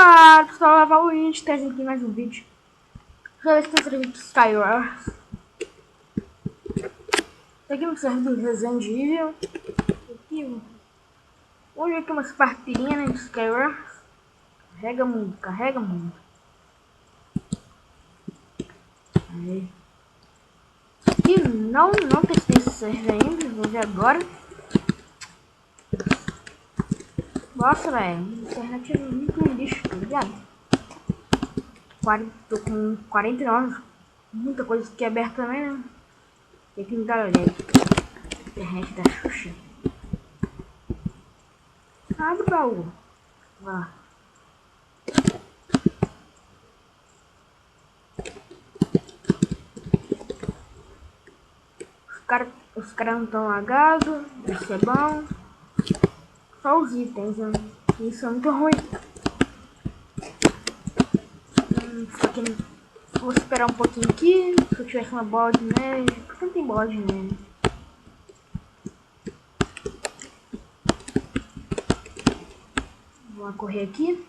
Fala pessoal, Lava o Indy, trazendo aqui mais um vídeo. Deixa eu ver se tem servidor de Skywars. Tô aqui no servidor de Resident Evil. Aqui, vamos ver aqui umas partirinhas, né, de Skywars. Carrega muito, carrega muito. Aí. Aqui não testei esse server ainda, vou ver agora. Nossa, velho, a internet é muito lixo, tá ligado? Tô com 49, muita coisa aqui aberta também, né? Tem que me dar olhada. Internet da Xuxa. Abre o baú. Vá. Os caras não estão lagados. Isso é bom. Só os itens, né? Isso é muito ruim. Só que vou esperar um pouquinho aqui. Se eu tivesse uma bola de neve. Por que não tem bola de neve? Vou correr aqui.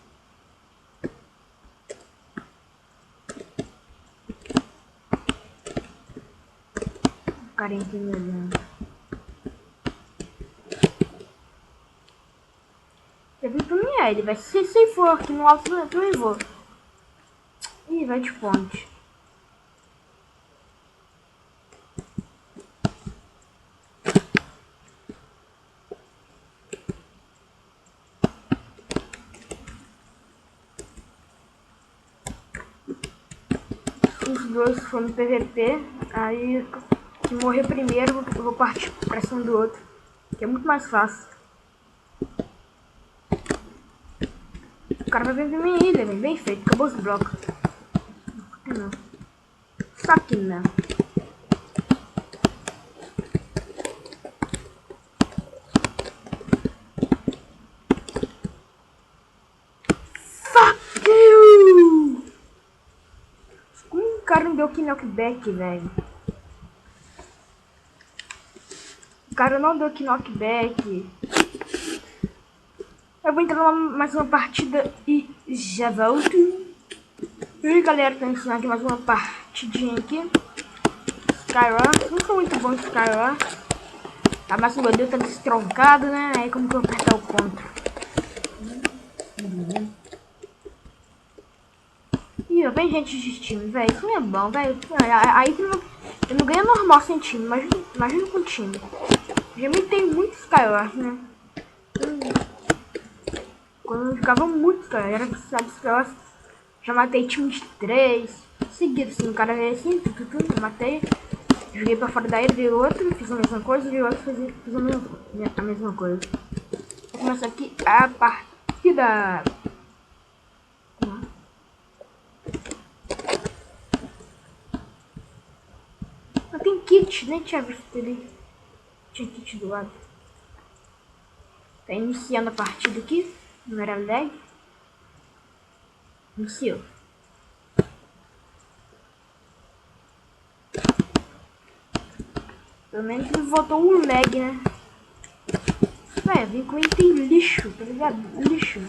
O carinha aqui me olhando. Eu vi pro mim, ele vai se for aqui no alto, eu também vou. Ih, vai de ponte. Os dois foram no PVP, aí se morrer primeiro eu vou partir pra cima do outro, que é muito mais fácil. O cara vai vir pra minha ilha, bem feito, acabou os blocos. Não. Só que não. Fuck you! Como o cara não deu knockback, velho? O cara não deu knockback. Eu vou entrar mais uma partida e já volto. E aí, galera, tô ensinando aqui mais uma partidinha aqui. Skywars, não sou muito bom em Skywars. A massa do meu Deus tá destroncado, né? Aí como que eu vou apertar o ponto? Ih, vem gente de time, velho. Isso não é bom, velho. Aí eu não ganho normal sem time, imagina com time. Já me tem muito Skywars, né? Quando eu jogava muito Skywars, era viciado de Skywars. Já matei time de 3 seguido, assim, o cara veio assim, eu matei. Joguei pra fora da ilha, veio outro, fiz a mesma coisa, veio outro, fiz a mesma coisa. Vou começar aqui a partida. Não tem kit, nem tinha visto ele. Tinha kit do lado. Tá iniciando a partida aqui, não era lag. Iniciou. Pelo menos me voltou um lag, né? Véi, vem com item lixo, tá ligado? Lixo.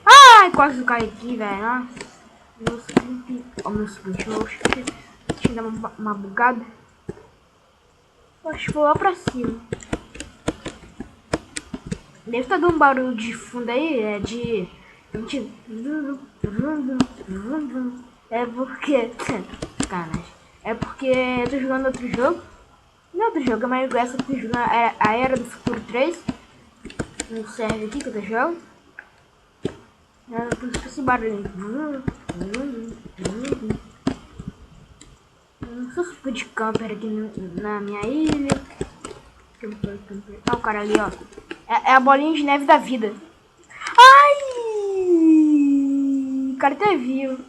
Ai, quase caí aqui, velho. Nossa. Meu sprint, deixa eu dar uma bugada. Acho que vou lá pra cima. Deve estar dando um barulho de fundo aí, é de... É porque... Sacanagem. É porque eu tô jogando outro jogo. Não é outro jogo, mas essa que eu tô jogando é a Era do Futuro 3. No server aqui que eu tô jogando. É por isso que esse barulho. Sou super de camper aqui na minha ilha. Olha o cara ali, ó. É a bolinha de neve da vida. Ai! O cara até viu.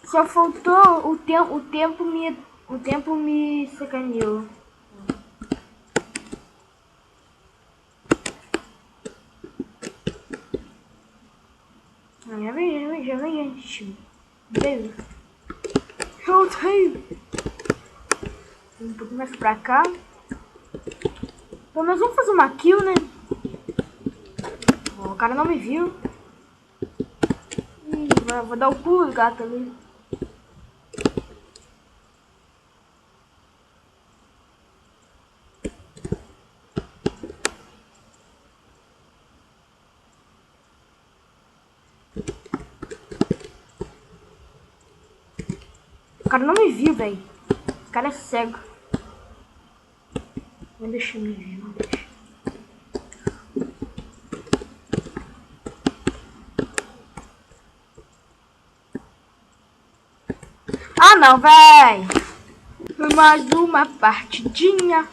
Só faltou o tempo me sacaneou. Já vem, gente. Veio. Voltei. Um pouquinho mais pra cá. Pelo menos vamos fazer uma kill, né? O cara não me viu. Ih, vou dar o pulo, gato ali. O cara não me viu, velho. O cara é cego. Não deixa me ver, não deixa. Ah não, véi! Foi mais uma partidinha.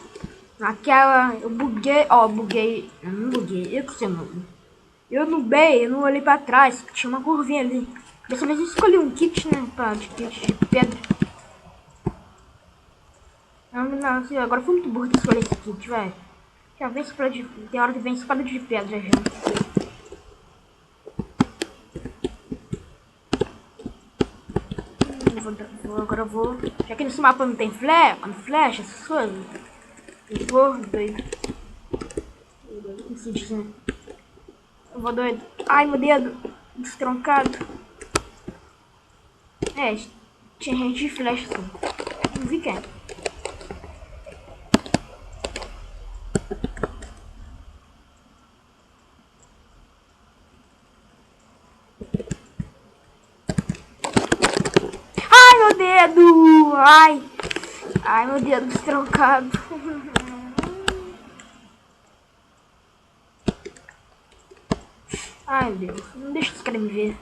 Naquela, eu buguei, ó, buguei. Eu não buguei, eu que sei o nome. Eu não olhei pra trás, tinha uma curvinha ali. Dessa vez eu escolhi um kit, né? De kit de pedra. Não, assim, agora foi muito burro de escolher esse kit, velho. Já vem espada de. Tem hora que vem espada de pedra já. Agora eu vou. Já que nesse mapa não tem flecha, essas coisas. Eu vou doido. Eu vou doido. Ai, meu dedo. Destroncado. É, tinha gente de flecha assim. Não vi quem. Ai, meu dedo! Ai, meu dedo destroncado. Ai, meu Deus. Não deixa os caras me ver.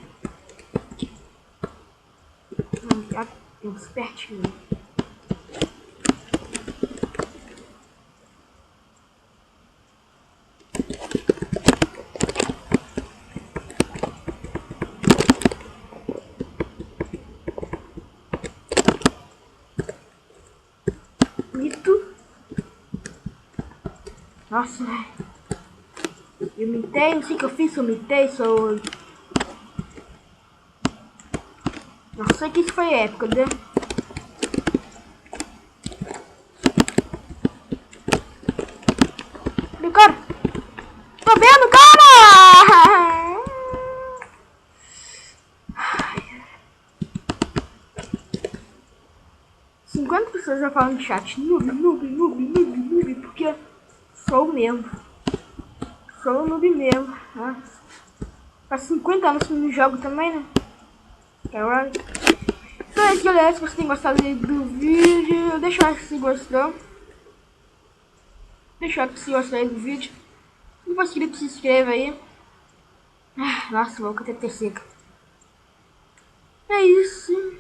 Já tem uns pertinho. Mito. Nossa, eu mitei, não sei o que eu fiz, eu mitei, sou... Nossa, que isso foi épico, né? Meu cara! Tô vendo, cara! 50 pessoas já falam no chat. Noob, porque sou mesmo. Sou noob mesmo. Faz 50 anos que não jogo também, né? Caralho. Então é isso, galera. Se você tem gostado do vídeo, deixa o like se gostou. Deixa o like se gostou aí do vídeo. Se não for inscrito, se inscreva aí. Nossa, vou até ter seca. É isso.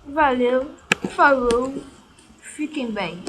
Valeu. Falou. Fiquem bem.